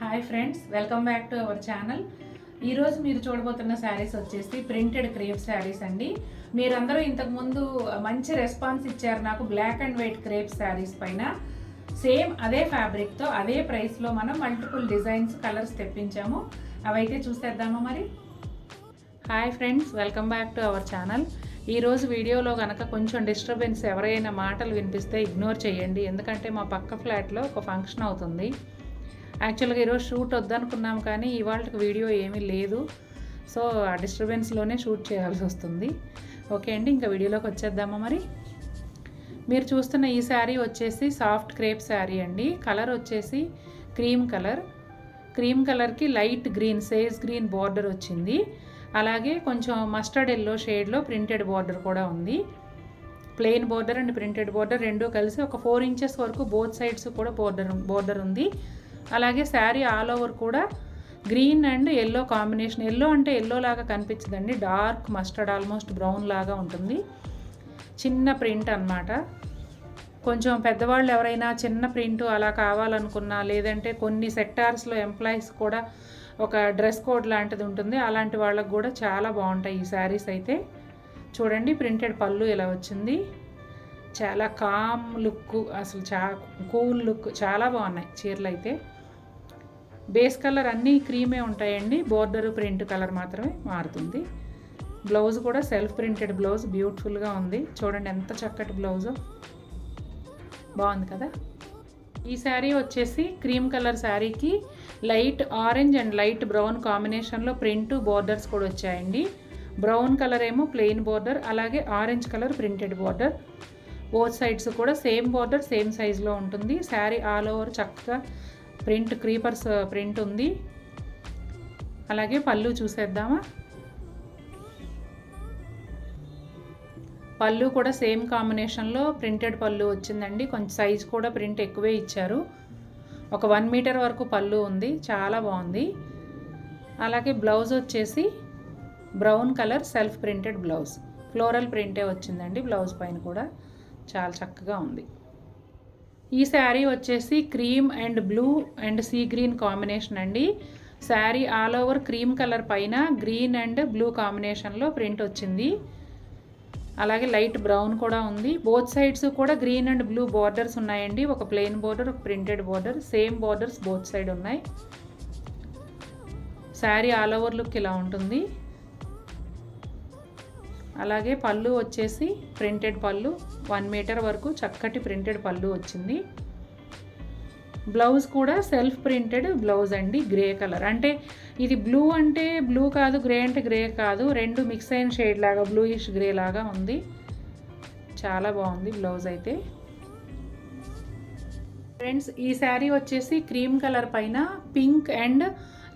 Hi friends, welcome back to our channel. ఈరోజు మీరు చూడబోతున్న శారీస్ వచ్చేసి ప్రింటెడ్ క్రేప్ శారీస్ అండి. మీరందరూ ఇంతకుముందు మంచి రెస్పాన్స్ ఇచ్చారు నాకు black and white crepe saris పైన. సేమ్ అదే ఫ్యాబ్రిక్తో అదే ప్రైస్లో మనం మల్టిపుల్ డిజైన్స్ కలర్స్ తెప్పించాము. అవైతే చూసేద్దామా మరి. Hi friends, welcome back to our channel. ఈరోజు వీడియోలో కనుక కొంచెం డిస్టర్బెన్స్ ఎవరైనా మాటలు వినిపిస్తే ఇగ్నోర్ చేయండి, ఎందుకంటే మా పక్క ఫ్లాట్లో ఒక ఫంక్షన్ అవుతుంది. యాక్చువల్గా ఈరోజు షూట్ వద్దనుకున్నాము, కానీ ఇవాళకి వీడియో ఏమీ లేదు. సో ఆ డిస్టర్బెన్స్లోనే షూట్ చేయాల్సి వస్తుంది. ఓకే అండి, ఇంకా వీడియోలోకి వచ్చేద్దామా మరి. మీరు చూస్తున్న ఈ శారీ వచ్చేసి సాఫ్ట్ క్రేప్ శారీ అండి. కలర్ వచ్చేసి క్రీమ్ కలర్. క్రీమ్ కలర్కి light green sage green border వచ్చింది. అలాగే కొంచెం మస్టర్డ్ ఎల్లో షేడ్లో ప్రింటెడ్ బార్డర్ కూడా ఉంది. Plain border and printed border రెండూ కలిసి ఒక 4 ఇంచెస్ వరకు బోత్ సైడ్స్ కూడా బార్డర్ ఉంది. అలాగే శారీ ఆల్ ఓవర్ కూడా green and yellow combination. Yellow అంటే ఎల్లో లాగా కనిపించదండి, డార్క్ మస్టర్డ్ ఆల్మోస్ట్ బ్రౌన్ లాగా ఉంటుంది. చిన్న ప్రింట్ అన్నమాట. కొంచెం పెద్దవాళ్ళు ఎవరైనా చిన్న ప్రింట్ అలా కావాలనుకున్నా, లేదంటే కొన్ని సెక్టార్స్లో ఎంప్లాయీస్ కూడా ఒక డ్రెస్ కోడ్ లాంటిది ఉంటుంది, అలాంటి వాళ్ళకు కూడా చాలా బాగుంటాయి ఈ శారీస్ అయితే. చూడండి, ప్రింటెడ్ పళ్ళు ఇలా వచ్చింది. చాలా కామ్ లుక్, అసలు కూల్ లుక్, చాలా బాగున్నాయి చీరలు అయితే. బేస్ కలర్ అన్నీ క్రీమే ఉంటాయండి, బోర్డర్ ప్రింట్ కలర్ మాత్రమే మారుతుంది. బ్లౌజ్ కూడా సెల్ఫ్ ప్రింటెడ్ బ్లౌజ్, బ్యూటిఫుల్గా ఉంది. చూడండి ఎంత చక్కటి బ్లౌజ్, బాగుంది కదా. ఈ శారీ వచ్చేసి క్రీమ్ కలర్ శారీకి light orange and light brown కాంబినేషన్లో ప్రింట్ బోర్డర్స్ కూడా వచ్చాయండి. బ్రౌన్ కలర్ ఏమో ప్లెయిన్ బోర్డర్, అలాగే orange colour printed border. Both sides కూడా సేమ్ బోర్డర్ సేమ్ సైజులో ఉంటుంది. శారీ ఆల్ ఓవర్ చక్కగా ప్రింట్ క్రీపర్స్ ప్రింట్ ఉంది. అలాగే పళ్ళు చూసేద్దామా. పళ్ళు కూడా సేమ్ కాంబినేషన్లో ప్రింటెడ్ పళ్ళు వచ్చిందండి. కొంచెం సైజ్ కూడా ప్రింట్ ఎక్కువే ఇచ్చారు. ఒక 1 మీటర్ వరకు పళ్ళు ఉంది, చాలా బాగుంది. అలాగే బ్లౌజ్ వచ్చేసి brown colour self printed blouse, floral ప్రింటే వచ్చిందండి బ్లౌజ్ పైన కూడా, చాలా చక్కగా ఉంది. ఈ శారీ వచ్చేసి cream and blue and sea green combination అండి. Sari all over cream colour పైన గ్రీన్ అండ్ బ్లూ కాంబినేషన్లో ప్రింట్ వచ్చింది. అలాగే లైట్ బ్రౌన్ కూడా ఉంది. బోత్ సైడ్స్ కూడా గ్రీన్ అండ్ బ్లూ బార్డర్స్ ఉన్నాయండి. ఒక ప్లెయిన్ బార్డర్, ఒక printed border, same borders both side ఉన్నాయి. శారీ ఆల్ ఓవర్ లుక్ ఇలా ఉంటుంది. అలాగే పళ్ళు వచ్చేసి ప్రింటెడ్ పళ్ళు, 1 మీటర్ వరకు చక్కటి ప్రింటెడ్ పళ్ళు వచ్చింది. బ్లౌజ్ కూడా సెల్ఫ్ ప్రింటెడ్ బ్లౌజ్ అండి, గ్రే కలర్. అంటే ఇది బ్లూ అంటే బ్లూ కాదు, గ్రే అంటే గ్రే కాదు, రెండు మిక్స్ అయిన షేడ్ లాగా బ్లూయిష్ గ్రే లాగా ఉంది. చాలా బాగుంది బ్లౌజ్ అయితే. ఫ్రెండ్స్, ఈ శారీ వచ్చేసి క్రీమ్ కలర్ పైన pink and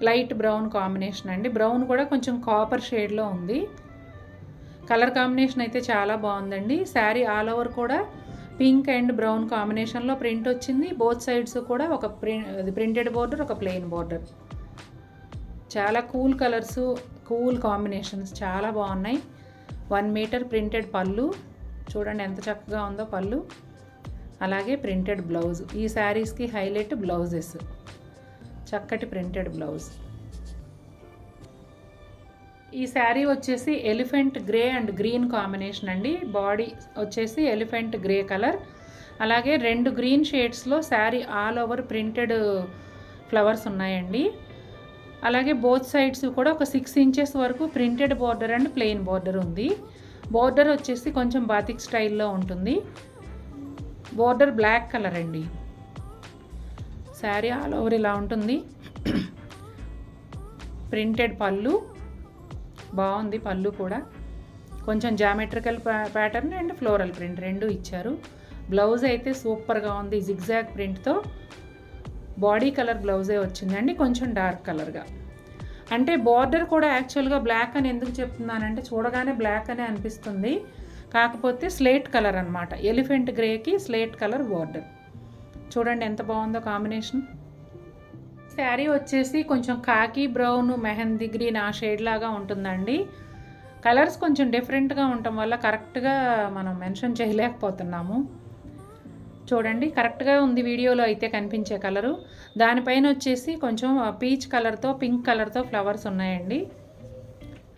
light brown combination అండి. బ్రౌన్ కూడా కొంచెం కాపర్ షేడ్లో ఉంది. కలర్ కాంబినేషన్ అయితే చాలా బాగుందండి. శారీ ఆల్ ఓవర్ కూడా పింక్ అండ్ బ్రౌన్ కాంబినేషన్లో ప్రింట్ వచ్చింది. బోత్ సైడ్స్ కూడా ఒక ప్రింటెడ్ బోర్డర్, ఒక ప్లెయిన్ బోర్డర్. చాలా కూల్ కలర్స్, కూల్ కాంబినేషన్స్ చాలా బాగున్నాయి. 1 మీటర్ ప్రింటెడ్ పళ్ళు, చూడండి ఎంత చక్కగా ఉందో పళ్ళు. అలాగే ప్రింటెడ్ బ్లౌజ్. ఈ శారీస్కి హైలైట్ బ్లౌజెస్, చక్కటి ప్రింటెడ్ బ్లౌజ్. ఈ శారీ వచ్చేసి elephant grey and green combination అండి. బాడీ వచ్చేసి ఎలిఫెంట్ గ్రే కలర్. అలాగే 2 గ్రీన్ షేడ్స్లో sari all over printed flowers ఉన్నాయండి. అలాగే బోత్ సైడ్స్ కూడా ఒక 6 ఇంచెస్ వరకు printed border and plain border ఉంది. బార్డర్ వచ్చేసి కొంచెం బాతిక్ స్టైల్లో ఉంటుంది. బార్డర్ బ్లాక్ కలర్ అండి. శారీ ఆల్ ఓవర్ ఇలా ఉంటుంది. ప్రింటెడ్ పళ్ళు, బాగుంది పళ్ళు కూడా. కొంచెం geometrical pattern and floral print రెండు ఇచ్చారు. బ్లౌజ్ అయితే సూపర్గా ఉంది, జిగ్జాగ్ ప్రింట్తో. బాడీ కలర్ బ్లౌజే వచ్చిందండి, కొంచెం డార్క్ కలర్గా. అంటే బార్డర్ కూడా యాక్చువల్గా బ్లాక్ అని ఎందుకు చెప్తున్నానంటే, చూడగానే బ్లాక్ అనే అనిపిస్తుంది, కాకపోతే స్లేట్ కలర్ అనమాట. ఎలిఫెంట్ గ్రేకి స్లేట్ కలర్ బార్డర్. చూడండి ఎంత బాగుందో కాంబినేషన్. శారీ వచ్చేసి కొంచెం కాకి బ్రౌన్, మెహందీ గ్రీన్ ఆ షేడ్ లాగా ఉంటుందండి. కలర్స్ కొంచెం డిఫరెంట్గా ఉండటం వల్ల కరెక్ట్గా మనం మెన్షన్ చేయలేకపోతున్నాము. చూడండి కరెక్ట్గా ఉంది వీడియోలో అయితే కనిపించే కలరు. దానిపైన వచ్చేసి కొంచెం పీచ్ కలర్తో పింక్ కలర్తో ఫ్లవర్స్ ఉన్నాయండి.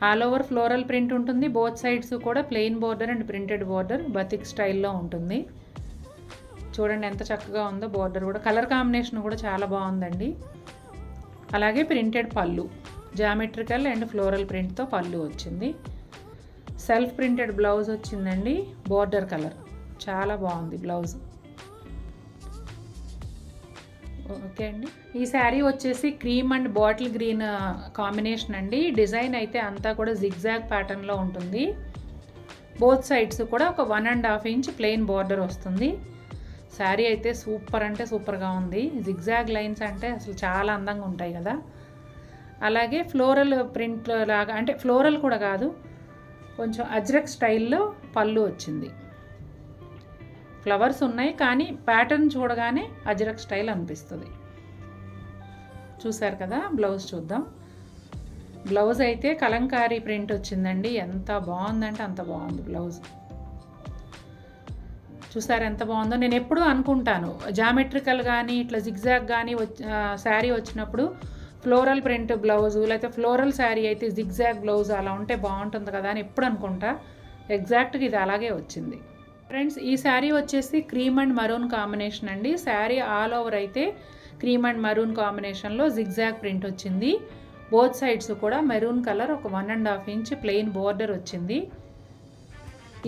ఆల్ ఓవర్ ఫ్లోరల్ ప్రింట్ ఉంటుంది. బోత్ సైడ్స్ కూడా plain border and printed border batik స్టైల్లో ఉంటుంది. చూడండి ఎంత చక్కగా ఉందో. బోర్డర్ కూడా కలర్ కాంబినేషన్ కూడా చాలా బాగుందండి. అలాగే ప్రింటెడ్ పళ్ళు, జామెట్రికల్ అండ్ ఫ్లోరల్ ప్రింట్తో పళ్ళు వచ్చింది. సెల్ఫ్ ప్రింటెడ్ బ్లౌజ్ వచ్చిందండి. బోర్డర్ కలర్ చాలా బాగుంది బ్లౌజ్. ఓకే అండి. ఈ శారీ వచ్చేసి cream and bottle green combination అండి. డిజైన్ అయితే అంతా కూడా జిగ్జాగ్ ప్యాటర్న్లో ఉంటుంది. బోత్ సైడ్స్ కూడా ఒక 1.5 ఇంచ్ ప్లెయిన్ బార్డర్ వస్తుంది. శారీ అయితే సూపర్ అంటే సూపర్గా ఉంది. జిగ్జాగ్ లైన్స్ అంటే అసలు చాలా అందంగా ఉంటాయి కదా. అలాగే ఫ్లోరల్ ప్రింట్ లాగా, అంటే ఫ్లోరల్ కూడా కాదు, కొంచెం అజ్రక్ స్టైల్లో పళ్ళు వచ్చింది. ఫ్లవర్స్ ఉన్నాయి కానీ ప్యాటర్న్ చూడగానే అజ్రక్ స్టైల్ అనిపిస్తుంది. చూసారు కదా. బ్లౌజ్ చూద్దాం. బ్లౌజ్ అయితే కలంకారీ ప్రింట్ వచ్చిందండి. ఎంత బాగుందంటే అంత బాగుంది బ్లౌజ్. చూసారు ఎంత బాగుందో. నేను ఎప్పుడూ అనుకుంటాను జామెట్రికల్ కానీ ఇట్లా జిగ్జాగ్ కానీ శారీ వచ్చినప్పుడు ఫ్లోరల్ ప్రింట్ బ్లౌజు లేకపోతే ఫ్లోరల్ శారీ అయితే జిగ్జాగ్ బ్లౌజ్ అలా ఉంటే బాగుంటుంది కదా అని ఎప్పుడు అనుకుంటా. ఎగ్జాక్ట్గా ఇది అలాగే వచ్చింది. ఫ్రెండ్స్ ఈ శారీ వచ్చేసి క్రీమ్ అండ్ మరూన్ కాంబినేషన్ అండి. శారీ ఆల్ ఓవర్ అయితే క్రీమ్ అండ్ మరూన్ కాంబినేషన్లో జిగ్జాగ్ ప్రింట్ వచ్చింది. బోత్ సైడ్స్ కూడా మెరూన్ కలర్ ఒక 1.5 ఇంచ్ ప్లెయిన్ బోర్డర్ వచ్చింది.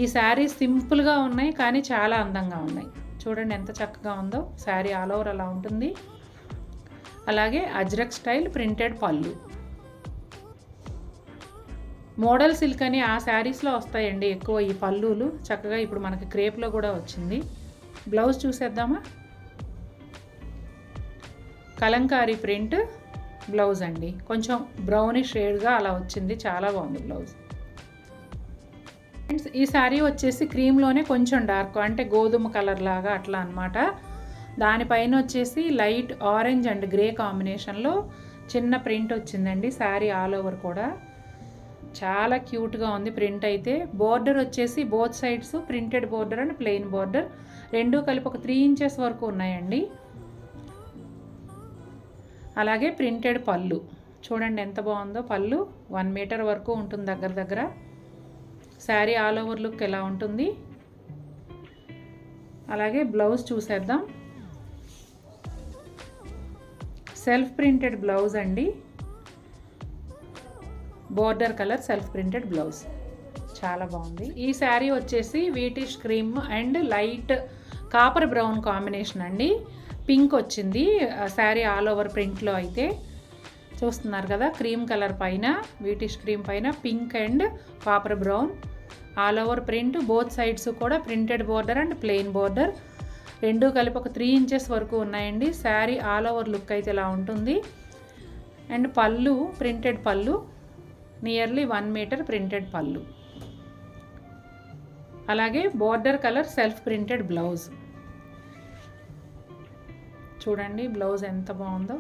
ఈ శారీ సింపుల్గా ఉన్నాయి కానీ చాలా అందంగా ఉన్నాయి. చూడండి ఎంత చక్కగా ఉందో. శారీ ఆల్ ఓవర్ అలా ఉంటుంది. అలాగే అజ్రక్ స్టైల్ ప్రింటెడ్ పళ్ళు. మోడల్ సిల్క్ అని ఆ శారీస్లో వస్తాయండి ఎక్కువ ఈ పళ్ళులు. చక్కగా ఇప్పుడు మనకి క్రేప్లో కూడా వచ్చింది. బ్లౌజ్ చూసేద్దామా. కలంకారీ ప్రింట్ బ్లౌజ్ అండి. కొంచెం బ్రౌనిష్ షేడ్గా అలా వచ్చింది. చాలా బాగుంది బ్లౌజ్. ఫ్రెండ్స్ ఈ శారీ వచ్చేసి క్రీమ్లోనే కొంచెం డార్క్, అంటే గోధుమ కలర్ లాగా అట్లా అనమాట. దానిపైన వచ్చేసి లైట్ ఆరెంజ్ అండ్ గ్రే కాంబినేషన్లో చిన్న ప్రింట్ వచ్చిందండి. శారీ ఆల్ ఓవర్ కూడా చాలా క్యూట్గా ఉంది ప్రింట్ అయితే. బోర్డర్ వచ్చేసి both sides printed border and plain border రెండూ కలిపి ఒక 3 ఇంచెస్ వరకు ఉన్నాయండి. అలాగే ప్రింటెడ్ పళ్ళు చూడండి ఎంత బాగుందో. పళ్ళు 1 మీటర్ వరకు ఉంటుంది దగ్గర దగ్గర. శారీ ఆల్ ఓవర్ లుక్ ఎలా ఉంటుంది. అలాగే బ్లౌజ్ చూసేద్దాం. సెల్ఫ్ ప్రింటెడ్ బ్లౌజ్ అండి. Border colour self printed blouse చాలా బాగుంది. ఈ శారీ వచ్చేసి wheatish cream and light copper brown combination అండి. పింక్ వచ్చింది శారీ ఆల్ ఓవర్ ప్రింట్లో అయితే. చూస్తున్నారు కదా. క్రీమ్ కలర్ పైన వీటిష్ క్రీమ్ పైన pink and copper brown all over print. Both sides కూడా printed border and plain border రెండూ కలిపి ఒక 3 ఇంచెస్ వరకు ఉన్నాయండి. శారీ ఆల్ ఓవర్ లుక్ అయితే ఇలా ఉంటుంది. అండ్ పళ్ళు ప్రింటెడ్ పళ్ళు, నియర్లీ 1 మీటర్ ప్రింటెడ్ పళ్ళు. అలాగే border colour self printed blouse. చూడండి బ్లౌజ్ ఎంత బాగుందో.